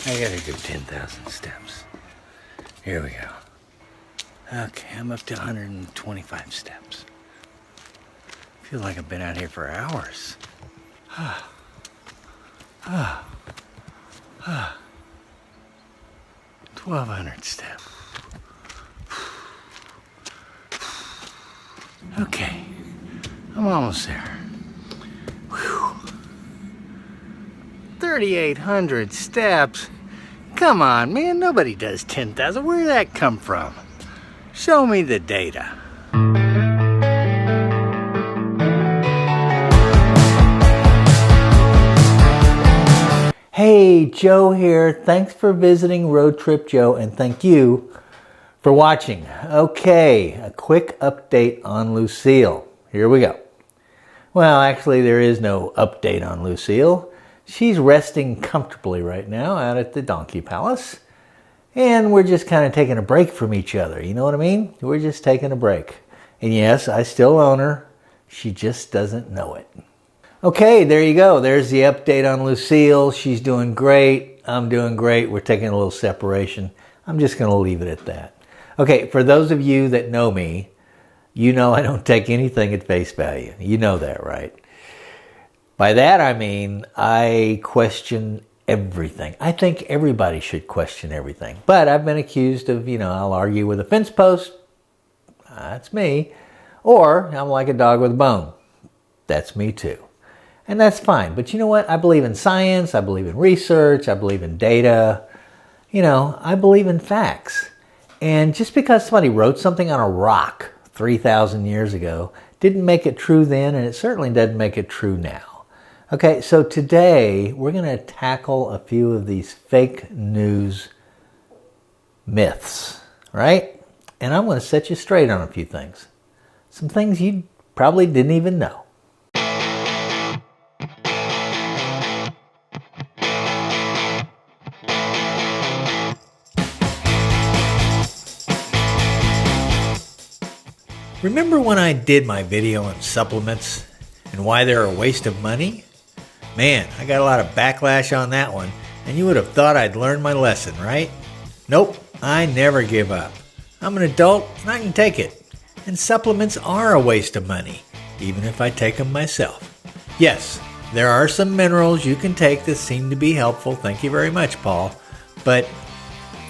I gotta do 10,000 steps. Here we go. Okay, I'm up to 125 steps. I feel like I've been out here for hours. 1,200 steps. Okay, I'm almost there. 3,800 steps? Come on, man, nobody does 10,000. Where did that come from? Show me the data. Hey, Joe here. Thanks for visiting Road Trip Joe, and thank you for watching. Okay, a quick update on Lucille. Here we go. Well, actually, there is no update on Lucille. She's resting comfortably right now out at the Donkey Palace. And we're just kind of taking a break from each other. You know what I mean? We're just taking a break. And yes, I still own her. She just doesn't know it. Okay, there you go. There's the update on Lucille. She's doing great. I'm doing great. We're taking a little separation. I'm just going to leave it at that. Okay, for those of you that know me, you know I don't take anything at face value. You know that, right? By that I mean I question everything. I think everybody should question everything. But I've been accused of, I'll argue with a fence post. That's me. Or I'm like a dog with a bone. That's me too. And that's fine. But you know what? I believe in science. I believe in research. I believe in data. I believe in facts. And just because somebody wrote something on a rock 3,000 years ago didn't make it true then, and it certainly doesn't make it true now. Okay, so today we're going to tackle a few of these fake news myths, right? And I'm going to set you straight on a few things. Some things you probably didn't even know. Remember when I did my video on supplements and why they're a waste of money? Man, I got a lot of backlash on that one, and you would have thought I'd learned my lesson, right? Nope, I never give up. I'm an adult, and I can take it. And supplements are a waste of money, even if I take them myself. Yes, there are some minerals you can take that seem to be helpful, thank you very much, Paul, but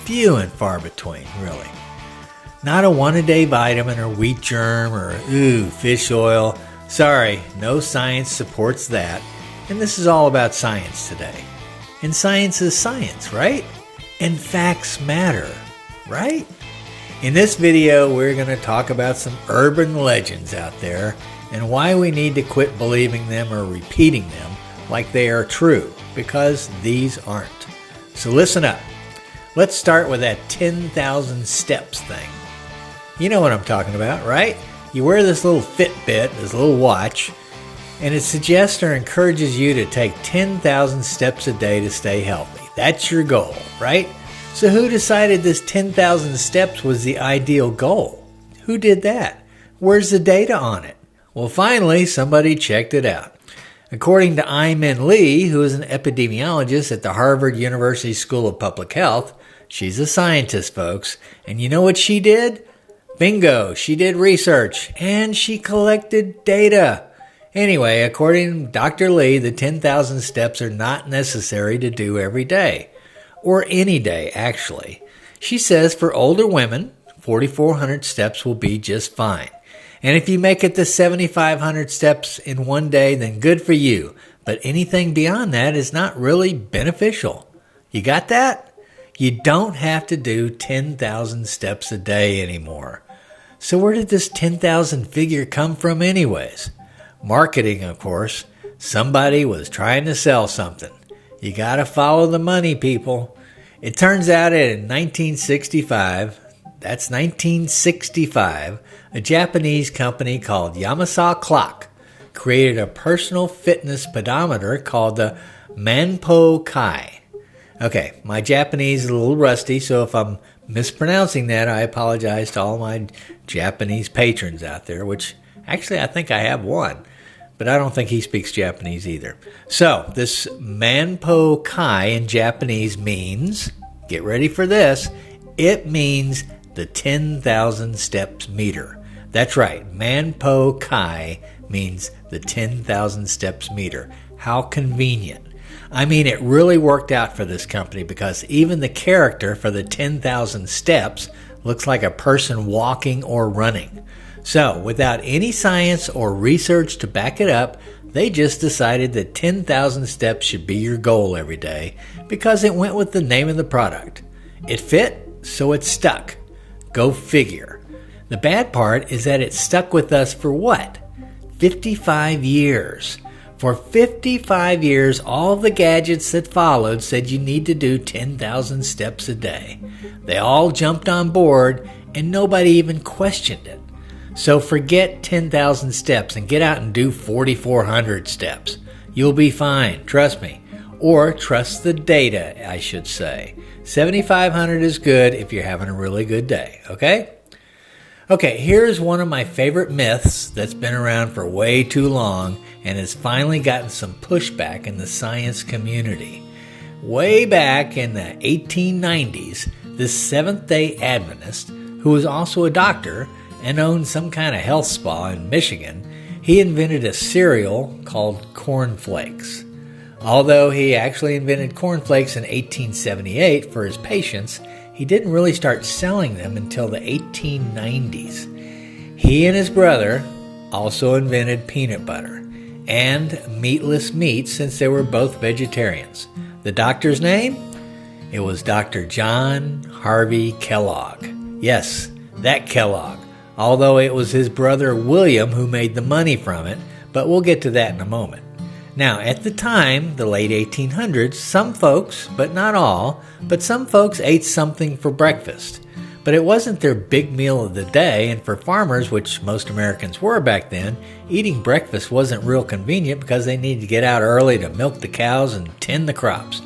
few and far between, really. Not a one-a-day vitamin or wheat germ or, fish oil. Sorry, no science supports that. And this is all about science today. And science is science, right? And facts matter, right? In this video, we're going to talk about some urban legends out there and why we need to quit believing them or repeating them like they are true, because these aren't. So listen up. Let's start with that 10,000 steps thing. You know what I'm talking about, right? You wear this little Fitbit, this little watch, and it suggests or encourages you to take 10,000 steps a day to stay healthy. That's your goal, right? So who decided this 10,000 steps was the ideal goal? Who did that? Where's the data on it? Well, finally, somebody checked it out. According to Ai-Min Lee, who is an epidemiologist at the Harvard University School of Public Health, she's a scientist, folks, and you know what she did? Bingo, she did research, and she collected data. Anyway, according to Dr. Lee, the 10,000 steps are not necessary to do every day, or any day, actually. She says for older women, 4,400 steps will be just fine. And if you make it to 7,500 steps in one day, then good for you. But anything beyond that is not really beneficial. You got that? You don't have to do 10,000 steps a day anymore. So where did this 10,000 figure come from anyways? Marketing, of course. Somebody was trying to sell something. You gotta follow the money, people. It turns out that in 1965, that's 1965, a Japanese company called Yamasa Clock created a personal fitness pedometer called the Manpo Kai. Okay, my Japanese is a little rusty, so if I'm mispronouncing that, I apologize to all my Japanese patrons out there, which actually I think I have one. but I don't think he speaks Japanese either. So this Manpo Kai in Japanese means, get ready for this, it means the 10,000 steps meter. That's right, Manpo Kai means the 10,000 steps meter. How convenient. I mean, it really worked out for this company because even the character for the 10,000 steps looks like a person walking or running. So, without any science or research to back it up, they just decided that 10,000 steps should be your goal every day because it went with the name of the product. It fit, so it stuck. Go figure. The bad part is that it stuck with us for what? 55 years. For 55 years, all the gadgets that followed said you need to do 10,000 steps a day. They all jumped on board and nobody even questioned it. So forget 10,000 steps and get out and do 4,400 steps. You'll be fine, trust me. Or trust the data, I should say. 7,500 is good if you're having a really good day, okay? Okay, here's one of my favorite myths that's been around for way too long and has finally gotten some pushback in the science community. Way back in the 1890s, this Seventh-day Adventist, who was also a doctor and owned some kind of health spa in Michigan, he invented a cereal called cornflakes. Although he actually invented cornflakes in 1878 for his patients, he didn't really start selling them until the 1890s. He and his brother also invented peanut butter and meatless meat since they were both vegetarians. The doctor's name? It was Dr. John Harvey Kellogg. Yes, that Kellogg. Although it was his brother William who made the money from it, but we'll get to that in a moment. Now, at the time, the late 1800s, some folks, but not all, but some folks ate something for breakfast. But it wasn't their big meal of the day, and for farmers, which most Americans were back then, eating breakfast wasn't real convenient because they needed to get out early to milk the cows and tend the crops.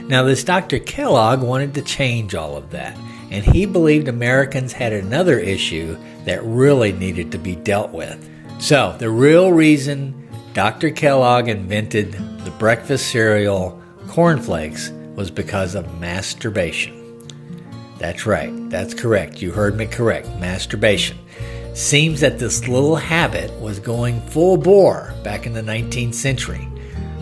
Now, this Dr. Kellogg wanted to change all of that, and he believed Americans had another issue that really needed to be dealt with. So, the real reason Dr. Kellogg invented the breakfast cereal cornflakes was because of masturbation. That's right, that's correct. You heard me correct, masturbation. Seems that this little habit was going full bore back in the 19th century.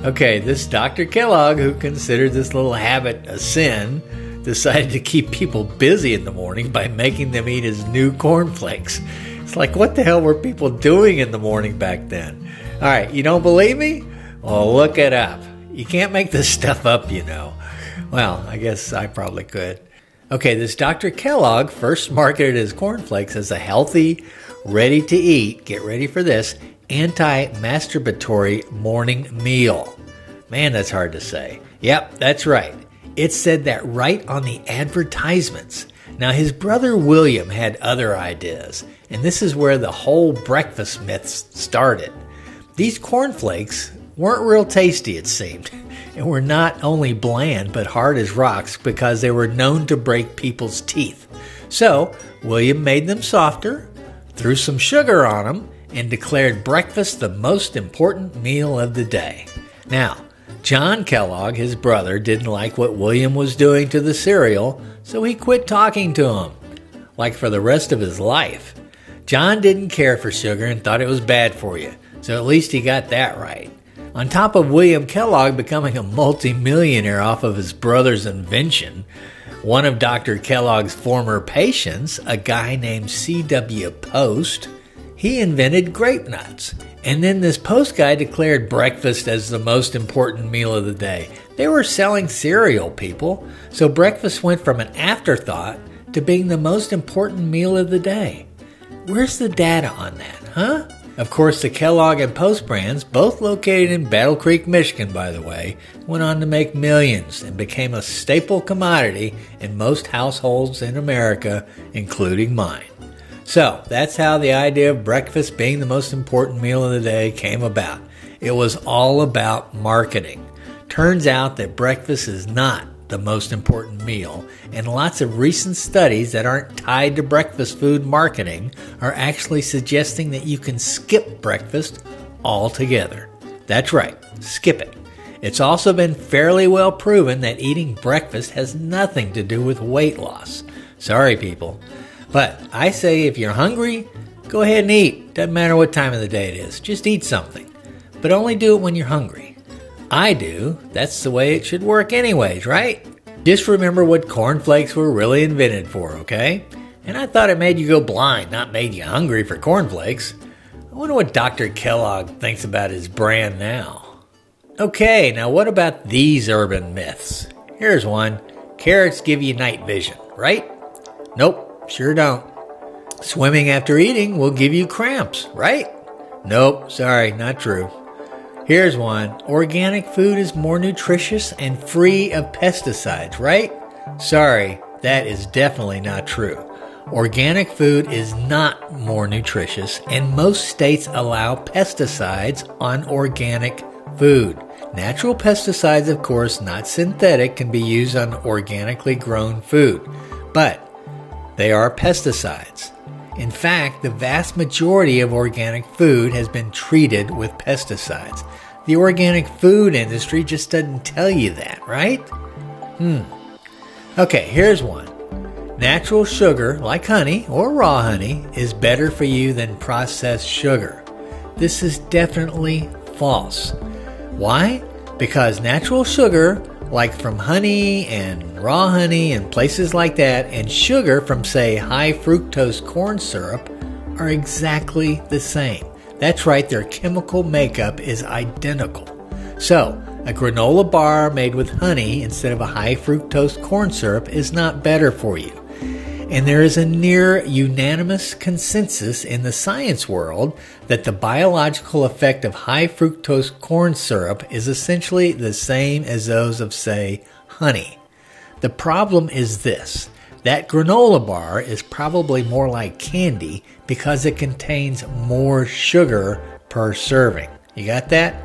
Okay, this Dr. Kellogg, who considered this little habit a sin, decided to keep people busy in the morning by making them eat his new cornflakes. It's like, what the hell were people doing in the morning back then? All right, you don't believe me? Well, look it up. You can't make this stuff up, you know. Well, I guess I probably could. Okay, this Dr. Kellogg first marketed his cornflakes as a healthy, ready-to-eat, get ready for this, anti-masturbatory morning meal. Man, that's hard to say. Yep, that's right. It said that right on the advertisements. Now, his brother William had other ideas, and this is where the whole breakfast myths started. These cornflakes weren't real tasty, it seemed, and were not only bland but hard as rocks because they were known to break people's teeth. So, William made them softer, threw some sugar on them, and declared breakfast the most important meal of the day. Now, John Kellogg, his brother, didn't like what William was doing to the cereal, so he quit talking to him, like for the rest of his life. John didn't care for sugar and thought it was bad for you. So at least he got that right. On top of William Kellogg becoming a multimillionaire off of his brother's invention, one of Dr. Kellogg's former patients, a guy named C.W. Post, he invented grape nuts. And then this Post guy declared breakfast as the most important meal of the day. They were selling cereal, people. So breakfast went from an afterthought to being the most important meal of the day. Where's the data on that, huh? Of course, the Kellogg and Post brands, both located in Battle Creek, Michigan, by the way, went on to make millions and became a staple commodity in most households in America, including mine. So, that's how the idea of breakfast being the most important meal of the day came about. It was all about marketing. Turns out that breakfast is not the most important meal, and lots of recent studies that aren't tied to breakfast food marketing are actually suggesting that you can skip breakfast altogether. That's right, skip it. It's also been fairly well proven that eating breakfast has nothing to do with weight loss. Sorry, people. But I say if you're hungry, go ahead and eat. Doesn't matter what time of the day it is. Just eat something. But only do it when you're hungry. I do. That's the way it should work anyways, right? Just remember what cornflakes were really invented for, okay? And I thought it made you go blind, not made you hungry for cornflakes. I wonder what Dr. Kellogg thinks about his brand now. Okay, now what about these urban myths? Here's one. Carrots give you night vision, right? Nope, sure don't. Swimming after eating will give you cramps, right? Nope, sorry, not true. Here's one. Organic food is more nutritious and free of pesticides, right? Sorry, that is definitely not true. Organic food is not more nutritious, and most states allow pesticides on organic food. Natural pesticides, of course, not synthetic, can be used on organically grown food, but they are pesticides. In fact, the vast majority of organic food has been treated with pesticides. The organic food industry just doesn't tell you that, right? Okay, here's one. Natural sugar, like honey or raw honey, is better for you than processed sugar. This is definitely false. Why? Because natural sugar, like from honey and raw honey and places like that, and sugar from, say, high fructose corn syrup are exactly the same. That's right, their chemical makeup is identical. So, a granola bar made with honey instead of a high fructose corn syrup is not better for you. And there is a near unanimous consensus in the science world that the biological effect of high fructose corn syrup is essentially the same as those of, say, honey. The problem is this. That granola bar is probably more like candy because it contains more sugar per serving. You got that?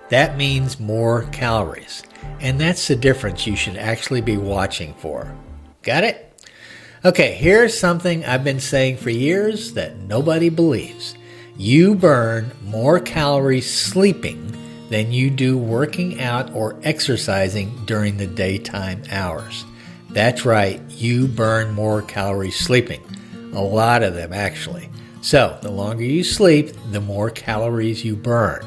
That means more calories. And that's the difference you should actually be watching for. Got it? Okay, here's something I've been saying for years that nobody believes. You burn more calories sleeping than you do working out or exercising during the daytime hours. That's right, you burn more calories sleeping. A lot of them, actually. So, the longer you sleep, the more calories you burn.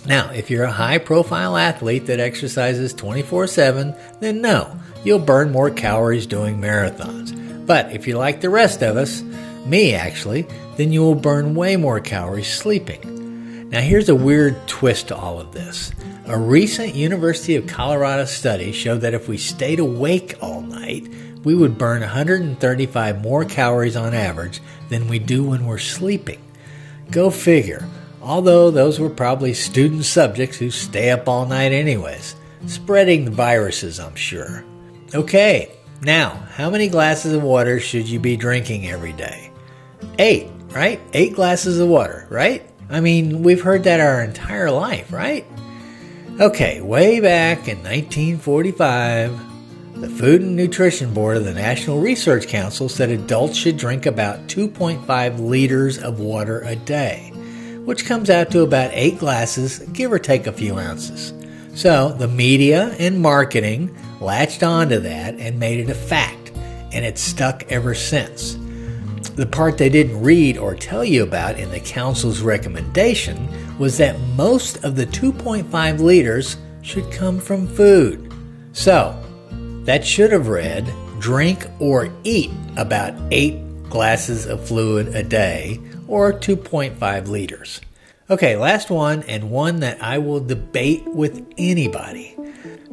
Now, if you're a high-profile athlete that exercises 24/7, then no, you'll burn more calories doing marathons. But if you're like the rest of us, me actually, then you will burn way more calories sleeping. Now here's a weird twist to all of this. A recent University of Colorado study showed that if we stayed awake all night, we would burn 135 more calories on average than we do when we're sleeping. Go figure. Although those were probably student subjects who stay up all night anyways. Spreading the viruses, I'm sure. Okay. Now, how many glasses of water should you be drinking every day? 8, right? 8 glasses of water, right? I mean, we've heard that our entire life, right? Okay, way back in 1945, the Food and Nutrition Board of the National Research Council said adults should drink about 2.5 liters of water a day, which comes out to about 8 glasses, give or take a few ounces. So, the media and marketing latched onto that and made it a fact, and it's stuck ever since. The part they didn't read or tell you about in the council's recommendation was that most of the 2.5 liters should come from food. So, that should have read, drink or eat about 8 glasses of fluid a day, or 2.5 liters. Okay, last one, and one that I will debate with anybody.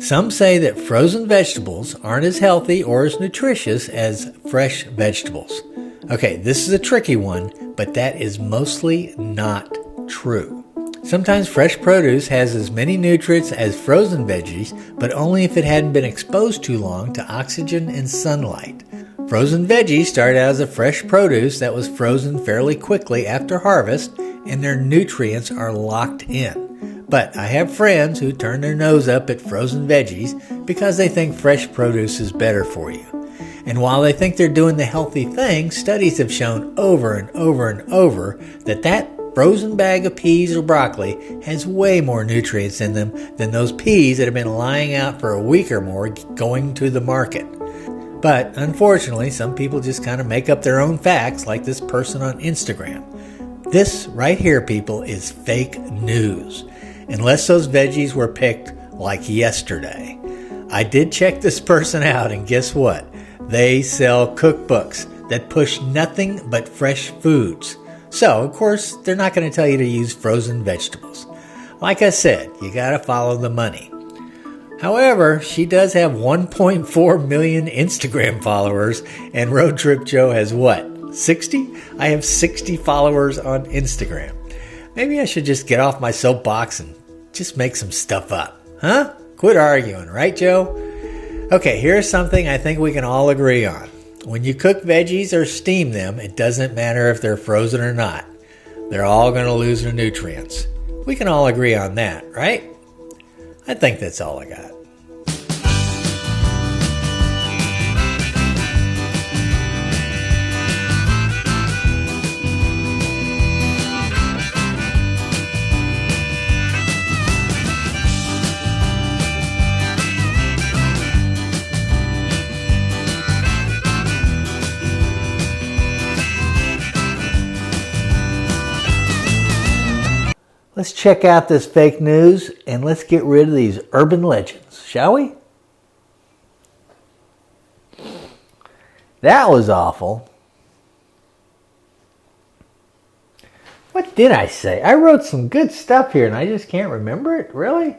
Some say that frozen vegetables aren't as healthy or as nutritious as fresh vegetables. Okay, this is a tricky one, but that is mostly not true. Sometimes fresh produce has as many nutrients as frozen veggies, but only if it hadn't been exposed too long to oxygen and sunlight. Frozen veggies started out as a fresh produce that was frozen fairly quickly after harvest, and their nutrients are locked in. But I have friends who turn their nose up at frozen veggies because they think fresh produce is better for you. And while they think they're doing the healthy thing, studies have shown over and over and over that frozen bag of peas or broccoli has way more nutrients in them than those peas that have been lying out for a week or more going to the market. But unfortunately, some people just kind of make up their own facts, like this person on Instagram. This right here, people, is fake news. Unless those veggies were picked like yesterday. I did check this person out, and guess what? They sell cookbooks that push nothing but fresh foods. So, of course, they're not going to tell you to use frozen vegetables. Like I said, you got to follow the money. However, she does have 1.4 million Instagram followers, and Road Trip Joe has what, 60? I have 60 followers on Instagram. Maybe I should just get off my soapbox and just make some stuff up. Huh? Quit arguing, right, Joe? Okay, here's something I think we can all agree on. When you cook veggies or steam them, it doesn't matter if they're frozen or not. They're all going to lose their nutrients. We can all agree on that, right? I think that's all I got. Let's check out this fake news and let's get rid of these urban legends, shall we? That was awful. What did I say? I wrote some good stuff here and I just can't remember it, really?